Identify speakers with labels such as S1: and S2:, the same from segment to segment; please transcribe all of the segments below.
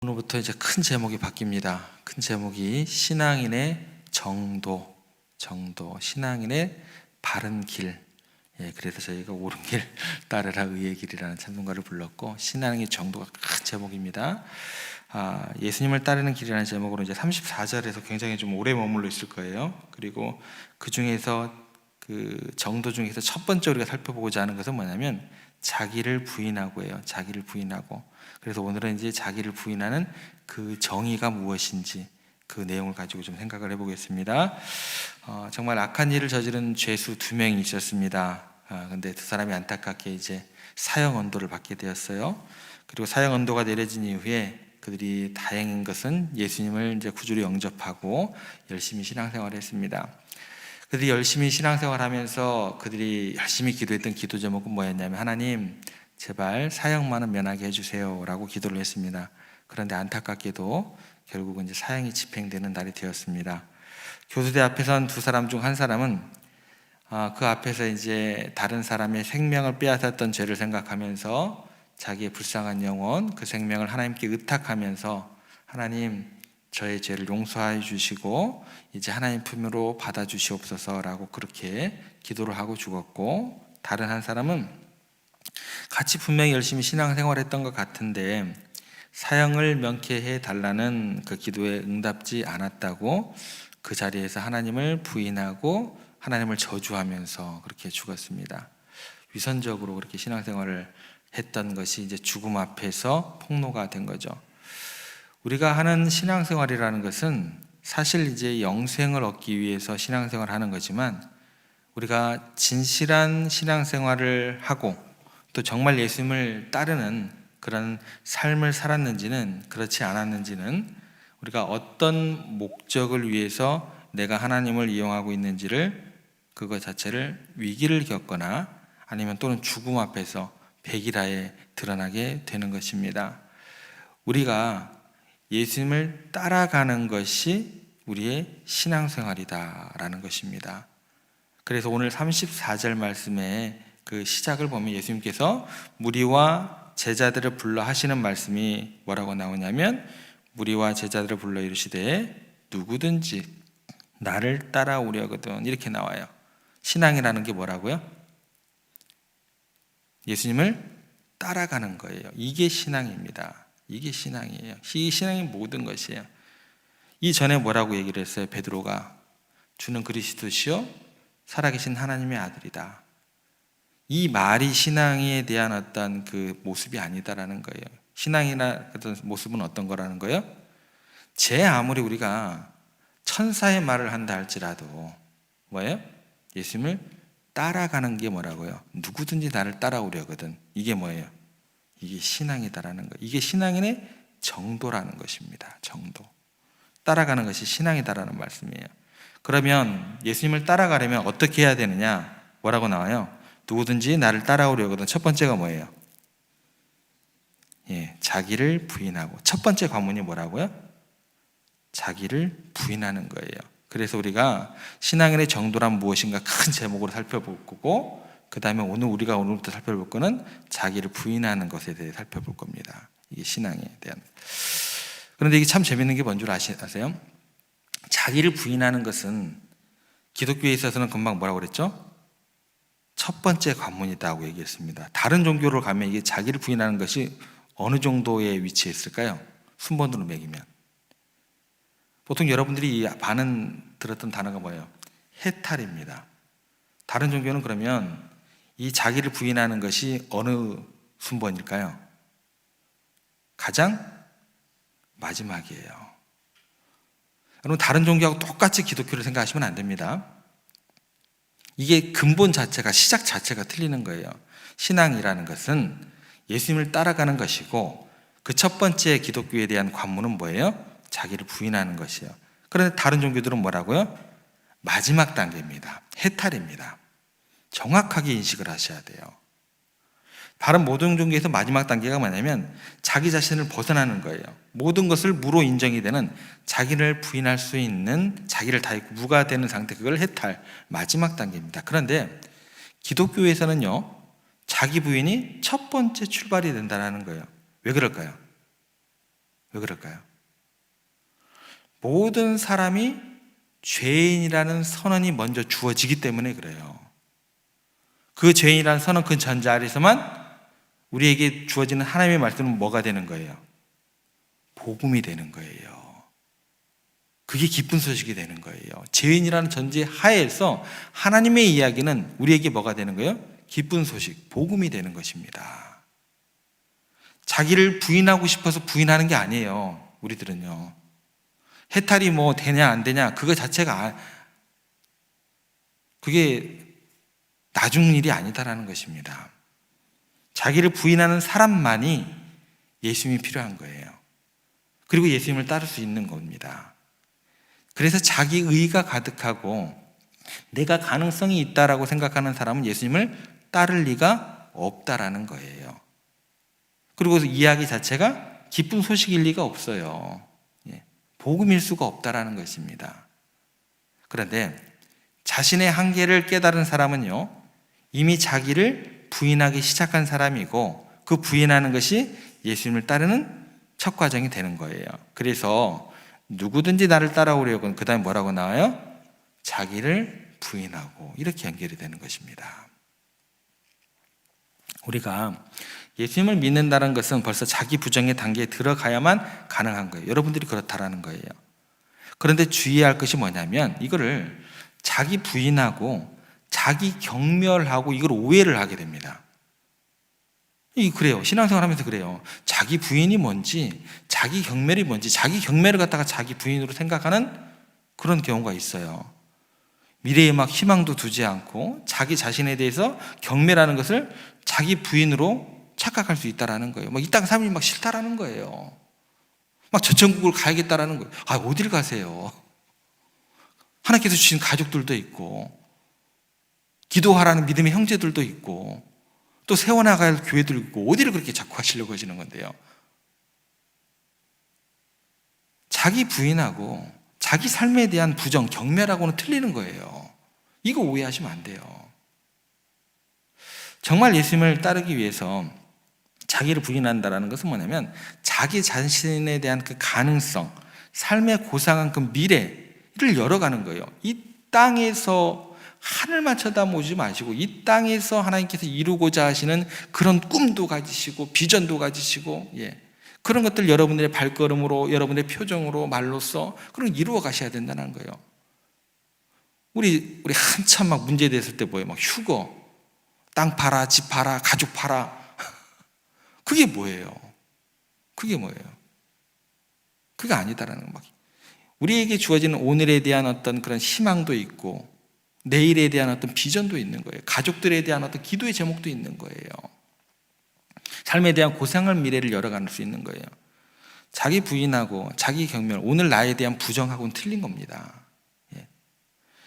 S1: 오늘부터 이제 큰 제목이 바뀝니다. 큰 제목이 신앙인의 정도, 신앙인의 바른 길. 그래서 저희가 옳은 길 따르라 의의 길이라는 찬송가를 불렀고, 신앙의 정도가 큰 제목입니다. 예수님을 따르는 길이라는 제목으로 이제 34절에서 굉장히 좀 오래 머물러 있을 거예요. 그리고 그 중에서 그 정도 중에서 첫 번째 우리가 살펴보고자 하는 것은 뭐냐면 자기를 부인하고예요. 자기를 부인하고. 그래서 오늘은 이제 자기를 부인하는 그 정의가 무엇인지 그 내용을 가지고 좀 생각을 해보겠습니다. 정말 악한 일을 저지른 죄수 2명이 있었습니다. 근데 두 사람이 안타깝게 이제 사형 언도를 받게 되었어요. 그리고 사형 언도가 내려진 이후에 그들이 다행인 것은 예수님을 이제 구주로 영접하고 열심히 신앙생활을 했습니다. 그들이 열심히 신앙생활하면서 그들이 열심히 기도했던 기도 제목은 뭐였냐면, 하나님 제발 사형만은 면하게 해주세요 라고 기도를 했습니다. 그런데 안타깝게도 결국은 이제 사형이 집행되는 날이 되었습니다. 교수대 앞에 선 두 사람 중 한 사람은 그 앞에서 이제 다른 사람의 생명을 빼앗았던 죄를 생각하면서 자기의 불쌍한 영혼, 그 생명을 하나님께 의탁하면서, 하나님 저의 죄를 용서해 주시고 이제 하나님 품으로 받아주시옵소서라고 그렇게 기도를 하고 죽었고, 다른 한 사람은 같이 분명히 열심히 신앙생활했던 것 같은데 사형을 면케해 달라는 그 기도에 응답지 않았다고 그 자리에서 하나님을 부인하고 하나님을 저주하면서 그렇게 죽었습니다. 위선적으로 그렇게 신앙생활을 했던 것이 이제 죽음 앞에서 폭로가 된 거죠. 우리가 하는 신앙생활이라는 것은 사실 이제 영생을 얻기 위해서 신앙생활을 하는 거지만, 우리가 진실한 신앙생활을 하고 또 정말 예수님을 따르는 그런 삶을 살았는지는 그렇지 않았는지는, 우리가 어떤 목적을 위해서 내가 하나님을 이용하고 있는지를, 그것 자체를 위기를 겪거나 아니면 또는 죽음 앞에서 백일하에 드러나게 되는 것입니다. 우리가 예수님을 따라가는 것이 우리의 신앙생활이다라는 것입니다. 그래서 오늘 34절 말씀의 그 시작을 보면 예수님께서 무리와 제자들을 불러 하시는 말씀이 뭐라고 나오냐면, 무리와 제자들을 불러 이르시되 누구든지 나를 따라오려거든, 이렇게 나와요. 신앙이라는 게 뭐라고요? 예수님을 따라가는 거예요. 이게 신앙입니다. 이게 신앙이에요. 이 신앙이 모든 것이에요. 이전에 뭐라고 얘기를 했어요? 베드로가 주는 그리스도시요 살아계신 하나님의 아들이다. 이 말이 신앙에 대한 어떤 그 모습이 아니다라는 거예요. 신앙이나 어떤 모습은 어떤 거라는 거예요? 제 아무리 우리가 천사의 말을 한다 할지라도 뭐예요? 예수님을 따라가는 게 뭐라고요? 누구든지 나를 따라오려거든. 이게 뭐예요? 이게 신앙이다라는 거. 이게 신앙인의 정도라는 것입니다. 정도. 따라가는 것이 신앙이다라는 말씀이에요. 그러면 예수님을 따라가려면 어떻게 해야 되느냐? 뭐라고 나와요? 누구든지 나를 따라오려거든. 첫 번째가 뭐예요? 자기를 부인하고. 첫 번째 관문이 뭐라고요? 자기를 부인하는 거예요. 그래서 우리가 신앙인의 정도란 무엇인가 큰 제목으로 살펴볼 거고, 그 다음에 우리가 오늘부터 살펴볼 거는 자기를 부인하는 것에 대해 살펴볼 겁니다. 이게 신앙에 대한. 그런데 이게 참 재밌는 게 뭔 줄 아세요? 자기를 부인하는 것은 기독교에 있어서는 금방 뭐라고 그랬죠? 첫 번째 관문이다고 얘기했습니다. 다른 종교로 가면 이게 자기를 부인하는 것이 어느 정도의 위치에 있을까요? 순번으로 매기면. 보통 여러분들이 반은 들었던 단어가 뭐예요? 해탈입니다. 다른 종교는 그러면 이 자기를 부인하는 것이 어느 순번일까요? 가장 마지막이에요. 여러분, 다른 종교하고 똑같이 기독교를 생각하시면 안 됩니다. 이게 근본 자체가, 시작 자체가 틀리는 거예요. 신앙이라는 것은 예수님을 따라가는 것이고, 그 첫 번째 기독교에 대한 관문은 뭐예요? 자기를 부인하는 것이에요. 그런데 다른 종교들은 뭐라고요? 마지막 단계입니다. 해탈입니다. 정확하게 인식을 하셔야 돼요. 다른 모든 종교에서 마지막 단계가 뭐냐면 자기 자신을 벗어나는 거예요. 모든 것을 무로 인정이 되는, 자기를 부인할 수 있는, 자기를 다 있고 무가 되는 상태, 그걸 해탈, 마지막 단계입니다. 그런데 기독교에서는요, 자기 부인이 첫 번째 출발이 된다는 거예요. 왜 그럴까요? 왜 그럴까요? 모든 사람이 죄인이라는 선언이 먼저 주어지기 때문에 그래요. 그 죄인이라는 선언 그 전자리에서만 우리에게 주어지는 하나님의 말씀은 뭐가 되는 거예요? 복음이 되는 거예요. 그게 기쁜 소식이 되는 거예요. 죄인이라는 전제 하에서 하나님의 이야기는 우리에게 뭐가 되는 거예요? 기쁜 소식, 복음이 되는 것입니다. 자기를 부인하고 싶어서 부인하는 게 아니에요. 우리들은요. 해탈이 뭐 되냐 안 되냐 그거 자체가 그게 나중 일이 아니다라는 것입니다. 자기를 부인하는 사람만이 예수님이 필요한 거예요. 그리고 예수님을 따를 수 있는 겁니다. 그래서 자기 의가 가득하고 내가 가능성이 있다라고 생각하는 사람은 예수님을 따를 리가 없다라는 거예요. 그리고 이야기 자체가 기쁜 소식일 리가 없어요. 복음일 수가 없다라는 것입니다. 그런데 자신의 한계를 깨달은 사람은요, 이미 자기를 부인하기 시작한 사람이고 그 부인하는 것이 예수님을 따르는 첫 과정이 되는 거예요. 그래서 누구든지 나를 따라오려고 그 다음에 뭐라고 나와요? 자기를 부인하고 이렇게 연결이 되는 것입니다. 우리가 예수님을 믿는다는 것은 벌써 자기 부정의 단계에 들어가야만 가능한 거예요. 여러분들이 그렇다라는 거예요. 그런데 주의할 것이 뭐냐면 이거를 자기 부인하고 자기 경멸하고 이걸 오해를 하게 됩니다. 그래요. 신앙생활 하면서 그래요. 자기 부인이 뭔지, 자기 경멸이 뭔지, 자기 경멸을 갖다가 자기 부인으로 생각하는 그런 경우가 있어요. 미래에 막 희망도 두지 않고 자기 자신에 대해서 경멸하는 것을 자기 부인으로 착각할 수 있다라는 거예요. 이 땅 삶이 막 싫다라는 거예요. 막 저 천국을 가야겠다라는 거예요. 어딜 가세요? 하나님께서 주신 가족들도 있고, 기도하라는 믿음의 형제들도 있고, 또 세워나가야 할 교회도 있고, 어디를 그렇게 자꾸 하시려고 하시는 건데요? 자기 부인하고 자기 삶에 대한 부정, 경멸하고는 틀리는 거예요. 이거 오해하시면 안 돼요. 정말 예수님을 따르기 위해서 자기를 부인한다는 것은 뭐냐면 자기 자신에 대한 그 가능성, 삶의 고상한 그 미래를 열어가는 거예요. 이 땅에서 하늘만 쳐다보지 마시고 이 땅에서 하나님께서 이루고자 하시는 그런 꿈도 가지시고 비전도 가지시고 그런 것들 여러분들의 발걸음으로 여러분의 표정으로 말로써 그런 이루어 가셔야 된다는 거예요. 우리 한참 막 문제됐을 때 뭐예요? 막 휴거, 땅 팔아, 집 팔아, 가족 팔아. 그게 뭐예요? 그게 뭐예요? 그게 아니다라는 거. 우리에게 주어지는 오늘에 대한 어떤 그런 희망도 있고 내일에 대한 어떤 비전도 있는 거예요. 가족들에 대한 어떤 기도의 제목도 있는 거예요. 삶에 대한 고상한 미래를 열어갈 수 있는 거예요. 자기 부인하고 자기 경멸, 오늘 나에 대한 부정하고는 틀린 겁니다.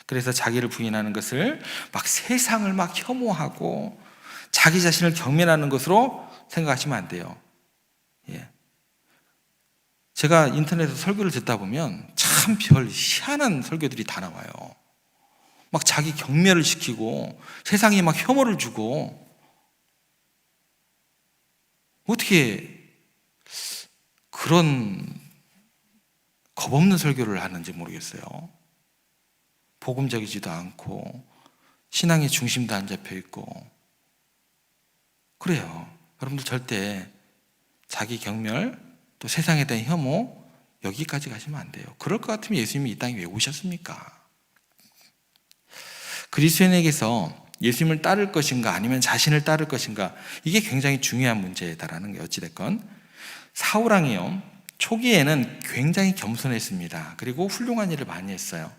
S1: 그래서 자기를 부인하는 것을 막 세상을 막 혐오하고 자기 자신을 경멸하는 것으로 생각하시면 안 돼요. 제가 인터넷에서 설교를 듣다 보면 참 별 희한한 설교들이 다 나와요. 막 자기 경멸을 시키고 세상에 막 혐오를 주고 어떻게 그런 겁없는 설교를 하는지 모르겠어요. 복음적이지도 않고 신앙의 중심도 안 잡혀 있고 그래요. 여러분들 절대 자기 경멸 또 세상에 대한 혐오 여기까지 가시면 안 돼요. 그럴 것 같으면 예수님이 이 땅에 왜 오셨습니까? 그리스도인에게서 예수님을 따를 것인가 아니면 자신을 따를 것인가 이게 굉장히 중요한 문제다라는 게 어찌됐건 사울왕이요 초기에는 굉장히 겸손했습니다. 그리고 훌륭한 일을 많이 했어요.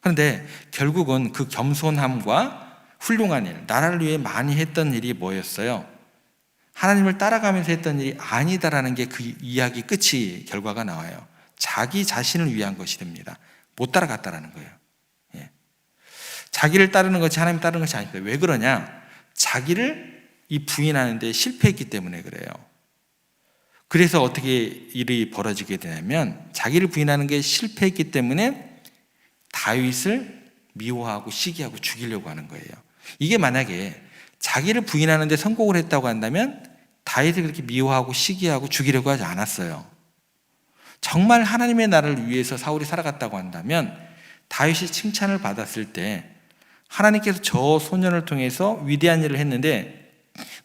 S1: 그런데 결국은 그 겸손함과 훌륭한 일, 나라를 위해 많이 했던 일이 뭐였어요? 하나님을 따라가면서 했던 일이 아니다라는 게 그 이야기 끝이 결과가 나와요. 자기 자신을 위한 것이 됩니다. 못 따라갔다라는 거예요. 자기를 따르는 것이 하나님 따르는 것이 아닙니다. 왜 그러냐? 자기를 이 부인하는데 실패했기 때문에 그래요. 그래서 어떻게 일이 벌어지게 되냐면 자기를 부인하는 게 실패했기 때문에 다윗을 미워하고 시기하고 죽이려고 하는 거예요. 이게 만약에 자기를 부인하는 데 성공을 했다고 한다면 다윗을 그렇게 미워하고 시기하고 죽이려고 하지 않았어요. 정말 하나님의 나라를 위해서 사울이 살아갔다고 한다면 다윗이 칭찬을 받았을 때 하나님께서 저 소년을 통해서 위대한 일을 했는데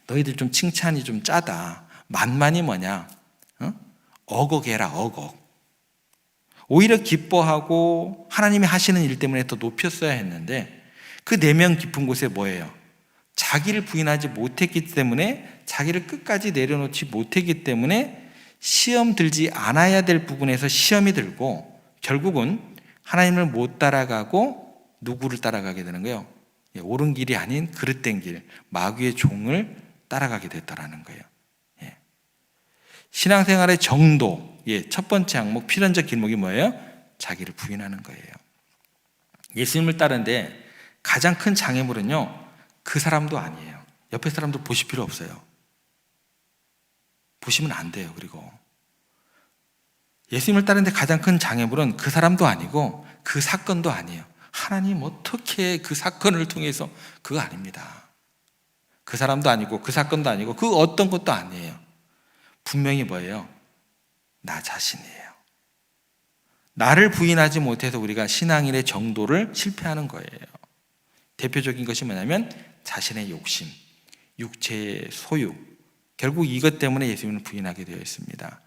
S1: 너희들 좀 칭찬이 좀 짜다. 만만이 뭐냐? 어걱해라, 어걱. 오히려 기뻐하고 하나님이 하시는 일 때문에 더 높였어야 했는데 그 내면 깊은 곳에 뭐예요? 자기를 부인하지 못했기 때문에, 자기를 끝까지 내려놓지 못했기 때문에 시험 들지 않아야 될 부분에서 시험이 들고 결국은 하나님을 못 따라가고 누구를 따라가게 되는 거예요? 옳은 길이 아닌 그릇된 길, 마귀의 종을 따라가게 됐다라는 거예요. 신앙생활의 정도, 첫 번째 항목, 필연적 길목이 뭐예요? 자기를 부인하는 거예요. 예수님을 따르는데 가장 큰 장애물은요, 그 사람도 아니에요. 옆에 사람도 보실 필요 없어요. 보시면 안 돼요. 그리고 예수님을 따르는데 가장 큰 장애물은 그 사람도 아니고 그 사건도 아니에요. 하나님 어떻게 그 사건을 통해서, 그거 아닙니다. 그 사람도 아니고 그 사건도 아니고 그 어떤 것도 아니에요. 분명히 뭐예요? 나 자신이에요. 나를 부인하지 못해서 우리가 신앙인의 정도를 실패하는 거예요. 대표적인 것이 뭐냐면 자신의 욕심, 육체의 소유. 결국 이것 때문에 예수님을 부인하게 되어 있습니다.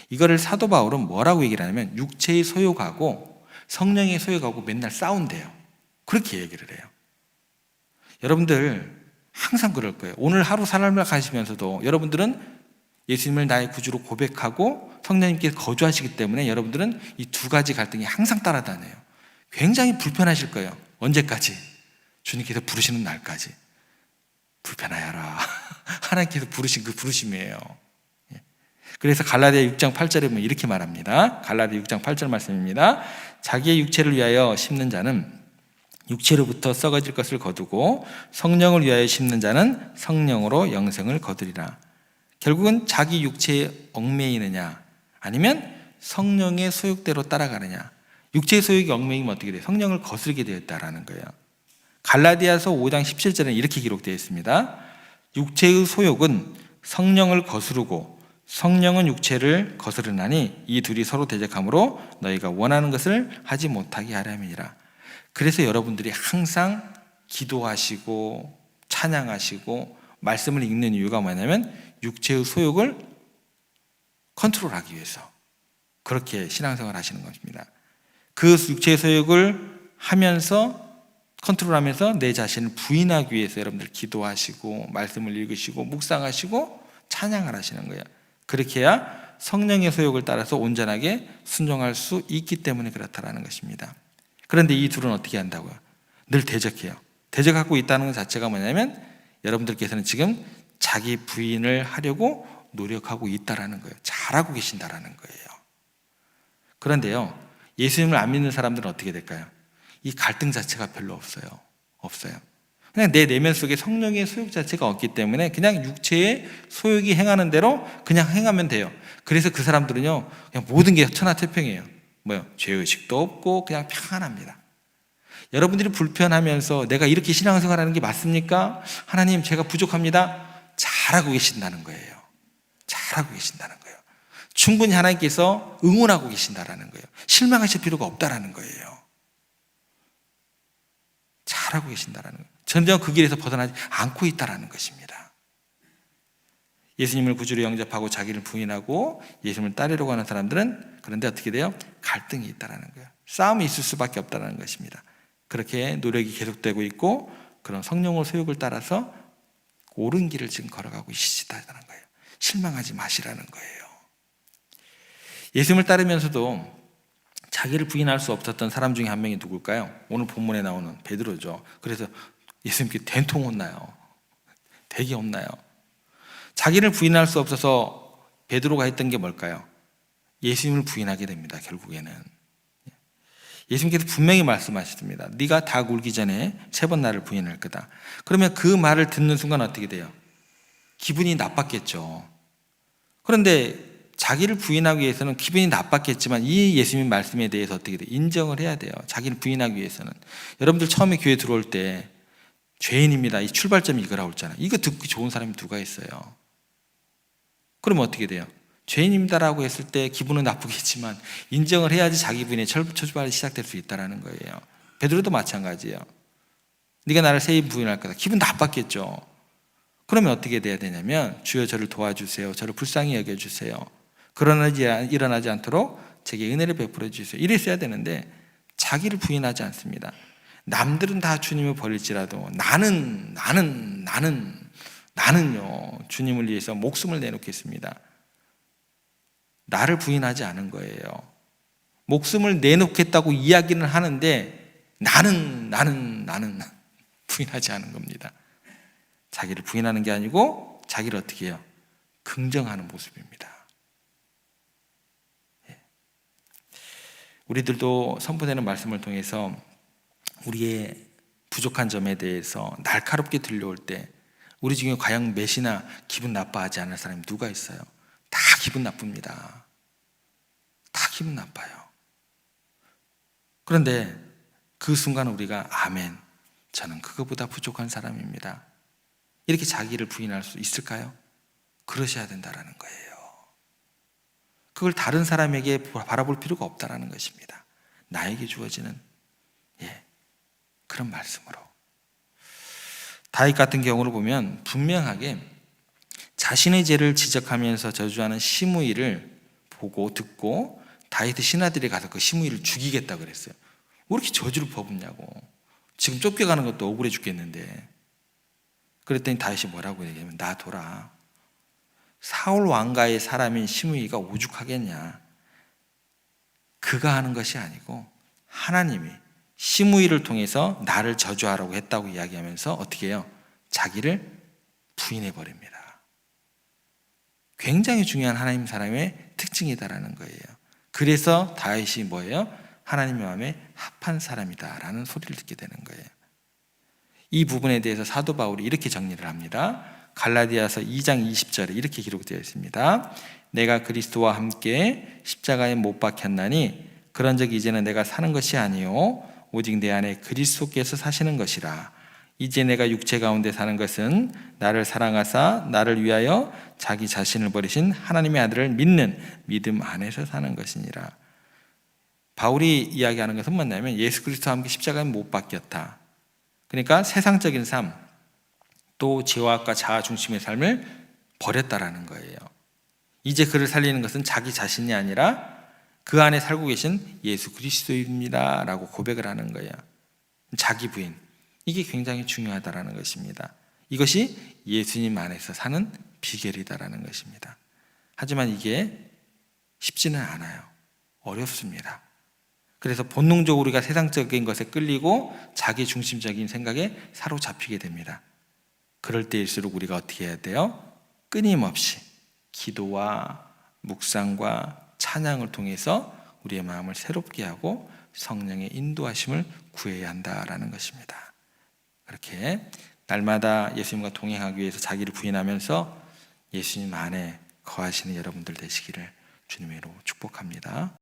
S1: 이거를 사도 바울은 뭐라고 얘기를 하냐면 육체의 소욕하고 성령의 소욕하고 맨날 싸운대요. 그렇게 얘기를 해요. 여러분들 항상 그럴 거예요. 오늘 하루 삶을 가시면서도 여러분들은 예수님을 나의 구주로 고백하고 성령님께서 거주하시기 때문에 여러분들은 이 두 가지 갈등이 항상 따라다녀요. 굉장히 불편하실 거예요. 언제까지? 주님께서 부르시는 날까지. 불편하여라. 하나님께서 부르신 그 부르심이에요. 그래서 갈라디아 6장 8절에 보면 이렇게 말합니다. 갈라디아 6장 8절 말씀입니다. 자기의 육체를 위하여 심는 자는 육체로부터 썩어질 것을 거두고 성령을 위하여 심는 자는 성령으로 영생을 거두리라. 결국은 자기 육체에 얽매이느냐 아니면 성령의 소욕대로 따라가느냐. 육체의 소욕이 얽매이면 어떻게 돼요? 성령을 거스르게 되었다라는 거예요. 갈라디아서 5장 17절에는 이렇게 기록되어 있습니다. 육체의 소욕은 성령을 거스르고 성령은 육체를 거스르나니 이 둘이 서로 대적하므로 너희가 원하는 것을 하지 못하게 하려니라. 그래서 여러분들이 항상 기도하시고 찬양하시고 말씀을 읽는 이유가 뭐냐면 육체의 소욕을 컨트롤하기 위해서 그렇게 신앙생활 하시는 것입니다. 그 육체의 소욕을 하면서 컨트롤하면서 내 자신을 부인하기 위해서 여러분들 기도하시고 말씀을 읽으시고 묵상하시고 찬양을 하시는 거예요. 그렇게 해야 성령의 소욕을 따라서 온전하게 순종할 수 있기 때문에 그렇다라는 것입니다. 그런데 이 둘은 어떻게 한다고요? 늘 대적해요. 대적하고 있다는 것 자체가 뭐냐면 여러분들께서는 지금 자기 부인을 하려고 노력하고 있다라는 거예요. 잘하고 계신다라는 거예요. 그런데요, 예수님을 안 믿는 사람들은 어떻게 될까요? 이 갈등 자체가 별로 없어요. 그냥 내 내면 속에 성령의 소욕 자체가 없기 때문에 그냥 육체의 소욕이 행하는 대로 그냥 행하면 돼요. 그래서 그 사람들은요, 그냥 모든 게 천하태평이에요. 죄의식도 없고 그냥 평안합니다. 여러분들이 불편하면서 내가 이렇게 신앙생활하는 게 맞습니까? 하나님, 제가 부족합니다. 잘하고 계신다는 거예요. 잘하고 계신다는 거예요. 충분히 하나님께서 응원하고 계신다라는 거예요. 실망하실 필요가 없다라는 거예요. 잘하고 계신다라는 거예요. 전혀 그 길에서 벗어나지 않고 있다라는 것입니다. 예수님을 구주로 영접하고 자기를 부인하고 예수님을 따르려고 하는 사람들은 그런데 어떻게 돼요? 갈등이 있다라는 거예요. 싸움이 있을 수밖에 없다는 것입니다. 그렇게 노력이 계속되고 있고 그런 성령의 소욕을 따라서 옳은 길을 지금 걸어가고 계시다는 거예요. 실망하지 마시라는 거예요. 예수님을 따르면서도 자기를 부인할 수 없었던 사람 중에 한 명이 누굴까요? 오늘 본문에 나오는 베드로죠. 그래서 예수님께 된통 혼나요. 되게 혼나요. 자기를 부인할 수 없어서 베드로가 했던 게 뭘까요? 예수님을 부인하게 됩니다. 결국에는 예수님께서 분명히 말씀하셨습니다. 네가 닭 울기 전에 3번 나를 부인할 거다. 그러면 그 말을 듣는 순간 어떻게 돼요? 기분이 나빴겠죠. 그런데 자기를 부인하기 위해서는 기분이 나빴겠지만 이 예수님 말씀에 대해서 어떻게 돼요? 인정을 해야 돼요. 자기를 부인하기 위해서는. 여러분들 처음에 교회 들어올 때 죄인입니다. 이 출발점이 이거라고 했잖아요. 이거 듣기 좋은 사람이 누가 있어요? 그러면 어떻게 돼요? 죄인입니다라고 했을 때 기분은 나쁘겠지만 인정을 해야지 자기 부인의 처벌이 시작될 수 있다는 거예요. 베드로도 마찬가지예요. 네가 나를 세임 부인할 거다. 기분 나빴겠죠. 그러면 어떻게 돼야 되냐면 주여 저를 도와주세요. 저를 불쌍히 여겨주세요. 그러나 일어나지 않도록 제게 은혜를 베풀어 주세요. 이랬어야 되는데 자기를 부인하지 않습니다. 남들은 다 주님을 버릴지라도 나는요 주님을 위해서 목숨을 내놓겠습니다. 나를 부인하지 않은 거예요. 목숨을 내놓겠다고 이야기는 하는데 나는 부인하지 않은 겁니다. 자기를 부인하는 게 아니고 자기를 어떻게 해요? 긍정하는 모습입니다. 우리들도 선포되는 말씀을 통해서 우리의 부족한 점에 대해서 날카롭게 들려올 때 우리 중에 과연 몇이나 기분 나빠하지 않을 사람이 누가 있어요? 다 기분 나쁩니다. 다 기분 나빠요. 그런데 그 순간 우리가 아멘, 저는 그거보다 부족한 사람입니다, 이렇게 자기를 부인할 수 있을까요? 그러셔야 된다는 거예요. 그걸 다른 사람에게 바라볼 필요가 없다는 것입니다. 나에게 주어지는 그런 말씀으로. 다윗 같은 경우를 보면 분명하게 자신의 죄를 지적하면서 저주하는 시므이를 보고 듣고 다윗의 신하들이 가서 그 시므이를 죽이겠다 그랬어요. 왜 이렇게 저주를 퍼붓냐고. 지금 쫓겨가는 것도 억울해 죽겠는데. 그랬더니 다윗이 뭐라고 얘기하면 놔둬라. 사울 왕가의 사람인 시므이가 오죽하겠냐. 그가 하는 것이 아니고 하나님이 시므이를 통해서 나를 저주하라고 했다고 이야기하면서 어떻게 해요? 자기를 부인해 버립니다. 굉장히 중요한 하나님 사람의 특징이다라는 거예요. 그래서 다윗이 뭐예요? 하나님의 마음에 합한 사람이다라는 소리를 듣게 되는 거예요. 이 부분에 대해서 사도 바울이 이렇게 정리를 합니다. 갈라디아서 2장 20절에 이렇게 기록되어 있습니다. 내가 그리스도와 함께 십자가에 못 박혔나니 그런즉 이제는 내가 사는 것이 아니요 오직 내 안에 그리스도께서 사시는 것이라. 이제 내가 육체 가운데 사는 것은 나를 사랑하사 나를 위하여 자기 자신을 버리신 하나님의 아들을 믿는 믿음 안에서 사는 것이니라. 바울이 이야기하는 것은 뭐냐면 예수 그리스도와 함께 십자가에 못 박혔다. 그러니까 세상적인 삶, 또 죄악과 자아 중심의 삶을 버렸다라는 거예요. 이제 그를 살리는 것은 자기 자신이 아니라 그 안에 살고 계신 예수 그리스도입니다 라고 고백을 하는 거예요. 자기 부인, 이게 굉장히 중요하다라는 것입니다. 이것이 예수님 안에서 사는 비결이다라는 것입니다. 하지만 이게 쉽지는 않아요. 어렵습니다. 그래서 본능적으로 우리가 세상적인 것에 끌리고 자기 중심적인 생각에 사로잡히게 됩니다. 그럴 때일수록 우리가 어떻게 해야 돼요? 끊임없이 기도와 묵상과 찬양을 통해서 우리의 마음을 새롭게 하고 성령의 인도하심을 구해야 한다라는 것입니다. 그렇게 날마다 예수님과 동행하기 위해서 자기를 부인하면서 예수님 안에 거하시는 여러분들 되시기를 주님의 이름으로 축복합니다.